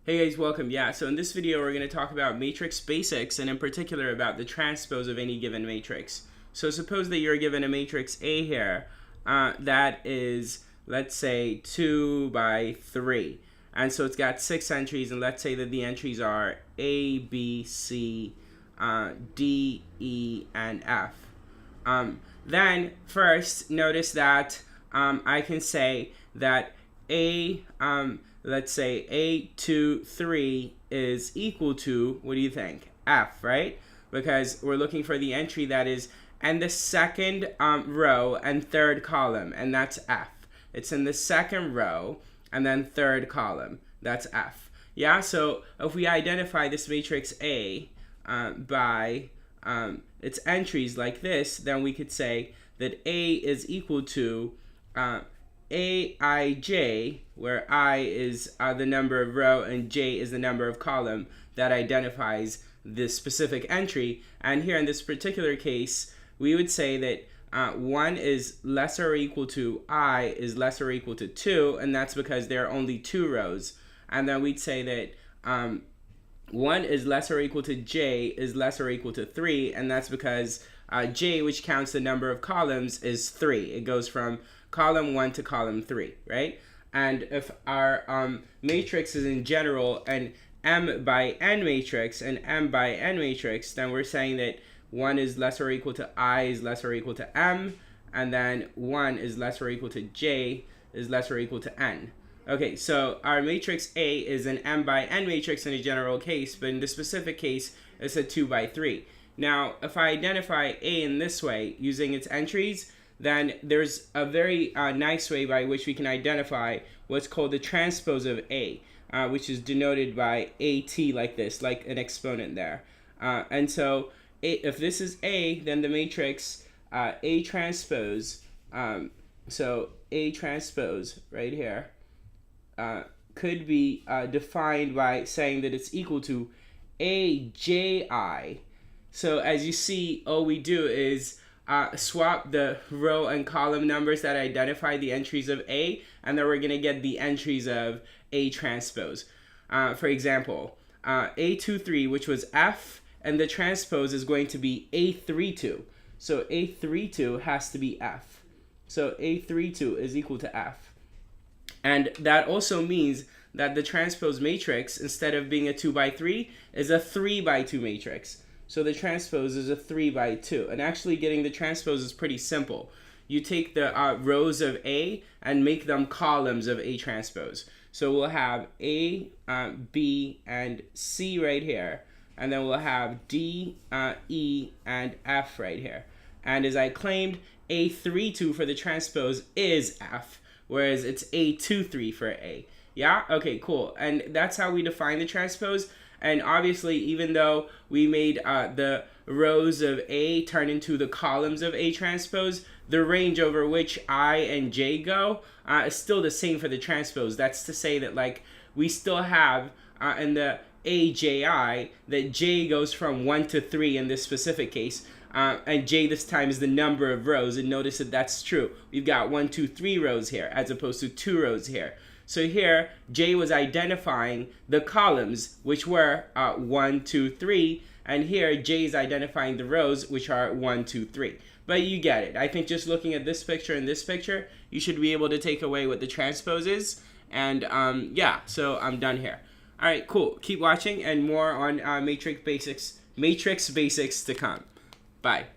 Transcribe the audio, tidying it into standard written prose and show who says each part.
Speaker 1: Hey guys, welcome. Yeah, so in this video we're going to talk about matrix basics and in particular about the transpose of any given matrix. So suppose that you're given a matrix A here that is, let's say, 2 by 3. And so it's got 6 entries, and let's say that the entries are A, B, C, D, E, and F. Then first notice that I can say that A, let's say A23 is equal to, what do you think? F, right? Because we're looking for the entry that is in the second row and third column, and that's F. It's in the second row and then third column. That's F. Yeah, so if we identify this matrix A by its entries like this, then we could say that A is equal to Aij, where I is the number of row and J is the number of column that identifies this specific entry. And here in this particular case, we would say that 1 is lesser or equal to I is lesser or equal to 2, and that's because there are only 2 rows. And then we'd say that 1 is lesser or equal to J is lesser or equal to 3, and that's because J, which counts the number of columns, is 3. It goes from column 1 to column 3, right? And if our matrix is in general an M by N matrix, an M by N matrix, then we're saying that 1 is lesser or equal to I is lesser or equal to M, and then 1 is lesser or equal to J is lesser or equal to N. Okay, so our matrix A is an M by N matrix in a general case, but in the specific case, it's a 2 by 3. Now, if I identify A in this way, using its entries, then there's a very nice way by which we can identify what's called the transpose of A, which is denoted by AT like this, like an exponent there. And so if this is A, then the matrix A transpose, so A transpose right here, could be defined by saying that it's equal to AJI. So as you see, all we do is swap the row and column numbers that identify the entries of A, and then we're going to get the entries of A transpose. For example, A23, which was F, and the transpose is going to be A32. So A32 has to be F. So A32 is equal to F. And that also means that the transpose matrix, instead of being a 2 by 3, is a 3 by 2 matrix. So the transpose is a 3 by 2. And actually getting the transpose is pretty simple. You take the rows of A and make them columns of A transpose. So we'll have A, B, and C right here. And then we'll have D, E, and F right here. And as I claimed, A32 for the transpose is F, whereas it's A23 for A. Yeah? Okay, cool. And that's how we define the transpose. And obviously, even though we made the rows of A turn into the columns of A transpose, the range over which I and J go is still the same for the transpose. That's to say that, like, we still have in the AJI that J goes from 1 to 3 in this specific case. And J this time is the number of rows. And notice that that's true. We've got 1, 2, 3 rows here as opposed to 2 rows here. So here, J was identifying the columns, which were 1, 2, 3. And here, J is identifying the rows, which are 1, 2, 3. But you get it. I think just looking at this picture and this picture, you should be able to take away what the transpose is. And yeah, so I'm done here. All right, cool. Keep watching and more on matrix basics to come. Bye.